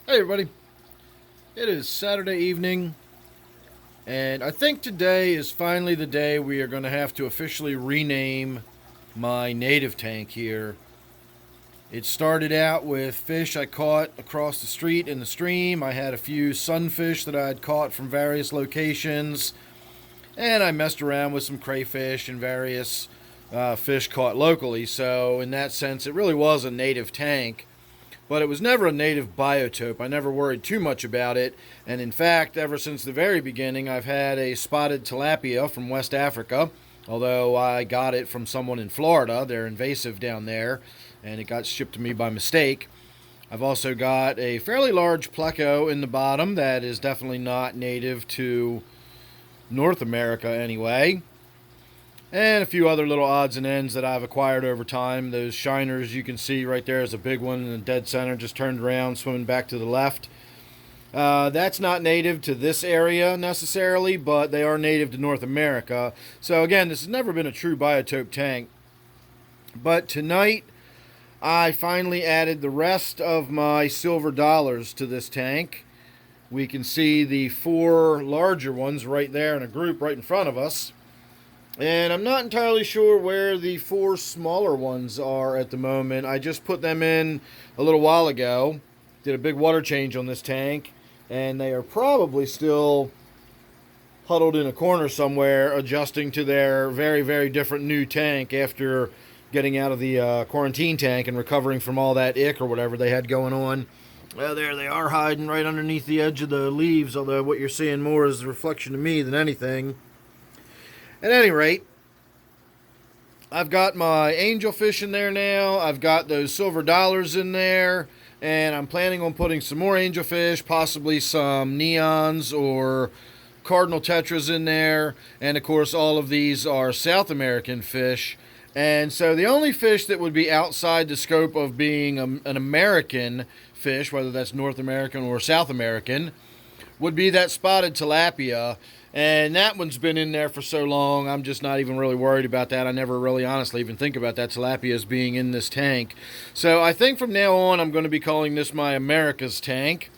Hey everybody, it is Saturday evening, and I think today is finally the day we are going to have to officially rename my native tank here. It started out with fish I caught across the street in the stream. I had a few sunfish that I had caught from various locations, and I messed around with some crayfish and various fish caught locally. So, in that sense, it really was a native tank. But it was never a native biotope. I never worried too much about it. And in fact, ever since the very beginning, I've had a spotted tilapia from West Africa. Although I got it from someone in Florida. They're invasive down there, and it got shipped to me by mistake. I've also got a fairly large pleco in the bottom that is definitely not native to North America anyway. And a few other little odds and ends that I've acquired over time. Those shiners you can see right there is a big one in the dead center, just turned around, swimming back to the left. That's not native to this area necessarily, but they are native to North America. So again, this has never been a true biotope tank. But tonight, I finally added the rest of my silver dollars to this tank. We can see the four larger ones right there in a group right in front of us. And I'm not entirely sure where the four smaller ones are at the moment. I just put them in a little while ago. Did a big water change on this tank. And they are probably still huddled in a corner somewhere, adjusting to their very, very different new tank after getting out of the quarantine tank and recovering from all that ick or whatever they had going on. Well, there they are, hiding right underneath the edge of the leaves, although what you're seeing more is a reflection of me than anything. At any rate, I've got my angelfish in there now. I've got those silver dollars in there. And I'm planning on putting some more angelfish, possibly some neons or cardinal tetras in there. And of course, all of these are South American fish. And so the only fish that would be outside the scope of being an American fish, whether that's North American or South American, would be that spotted tilapia. And that one's been in there for so long, I'm just not even really worried about that. I never really honestly even think about that tilapia as being in this tank. So I think from now on, I'm going to be calling this my America's tank.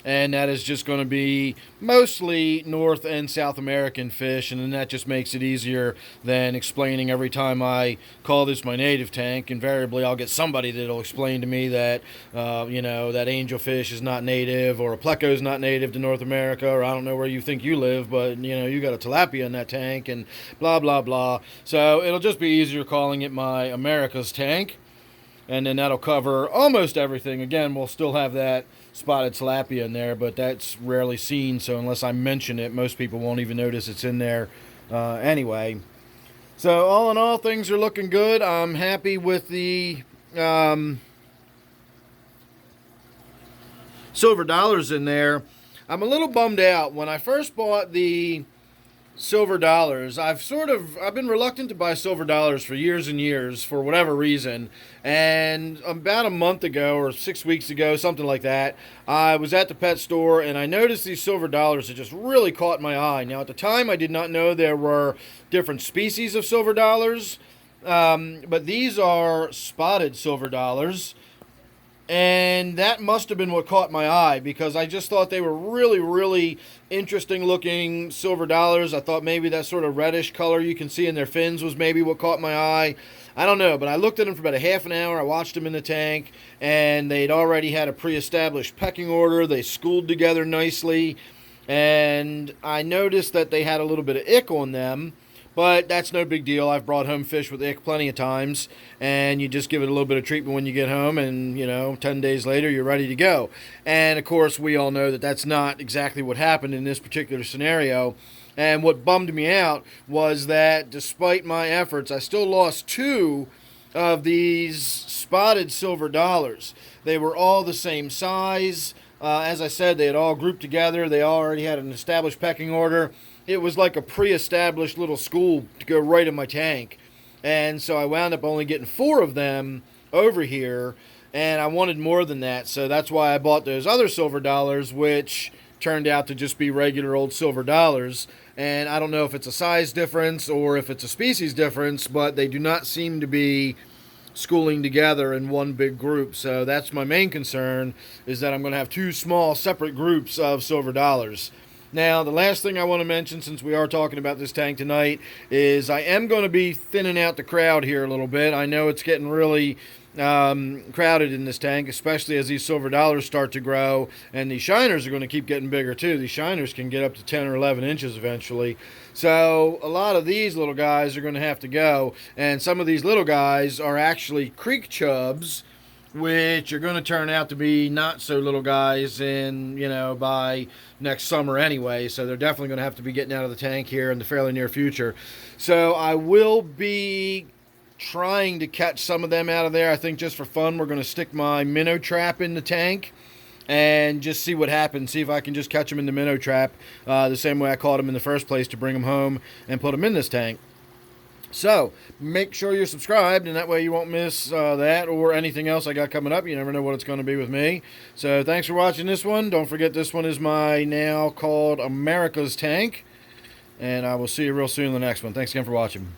And that is just going to be mostly North and South American fish. And then that just makes it easier than explaining every time I call this my native tank. Invariably, I'll get somebody that'll explain to me that, that angelfish is not native, or a pleco is not native to North America, or I don't know where you think you live, but, you got a tilapia in that tank, and blah, blah, blah. So it'll just be easier calling it my America's tank. And then that'll cover almost everything. Again, we'll still have that spotted tilapia in there, but that's rarely seen, so unless I mention it, most people won't even notice it's in there anyway. So all in all, things are looking good. I'm happy with the silver dollars in there. I'm a little bummed out. When I first bought the silver dollars, I've been reluctant to buy silver dollars for years and years for whatever reason. And about a month ago or 6 weeks ago, something like that, I was at the pet store and I noticed these silver dollars that just really caught my eye. Now at the time I did not know there were different species of silver dollars, but these are spotted silver dollars. And that must have been what caught my eye, because I just thought they were really, really interesting looking silver dollars. I thought maybe that sort of reddish color you can see in their fins was maybe what caught my eye. I don't know, but I looked at them for about a half an hour. I watched them in the tank, and they'd already had a pre-established pecking order. They schooled together nicely, and I noticed that they had a little bit of ick on them. But that's no big deal. I've brought home fish with ick plenty of times, and you just give it a little bit of treatment when you get home, and 10 days later you're ready to go. And of course, we all know that that's not exactly what happened in this particular scenario. And what bummed me out was that despite my efforts, I still lost two of these spotted silver dollars. They were all the same size. As I said, they had all grouped together. They already had an established pecking order. It was like a pre-established little school to go right in my tank. And so I wound up only getting four of them over here, and I wanted more than that. So that's why I bought those other silver dollars, which turned out to just be regular old silver dollars. And I don't know if it's a size difference or if it's a species difference, but they do not seem to be schooling together in one big group. So that's my main concern, is that I'm going to have two small separate groups of silver dollars. Now, the last thing I want to mention, since we are talking about this tank tonight, is I am going to be thinning out the crowd here a little bit. I know it's getting really crowded in this tank, especially as these silver dollars start to grow, and these shiners are going to keep getting bigger too. These shiners can get up to 10 or 11 inches eventually. So a lot of these little guys are going to have to go, and some of these little guys are actually creek chubs, which are going to turn out to be not so little guys by next summer anyway. So they're definitely going to have to be getting out of the tank here in the fairly near future. So I will be trying to catch some of them out of there. I think just for fun, we're going to stick my minnow trap in the tank and just see what happens. See if I can just catch them in the minnow trap the same way I caught them in the first place, to bring them home and put them in this tank. So, make sure you're subscribed, and that way you won't miss that or anything else I got coming up. You never know what it's going to be with me. So, thanks for watching this one. Don't forget, this one is my now called America's Tank. And I will see you real soon in the next one. Thanks again for watching.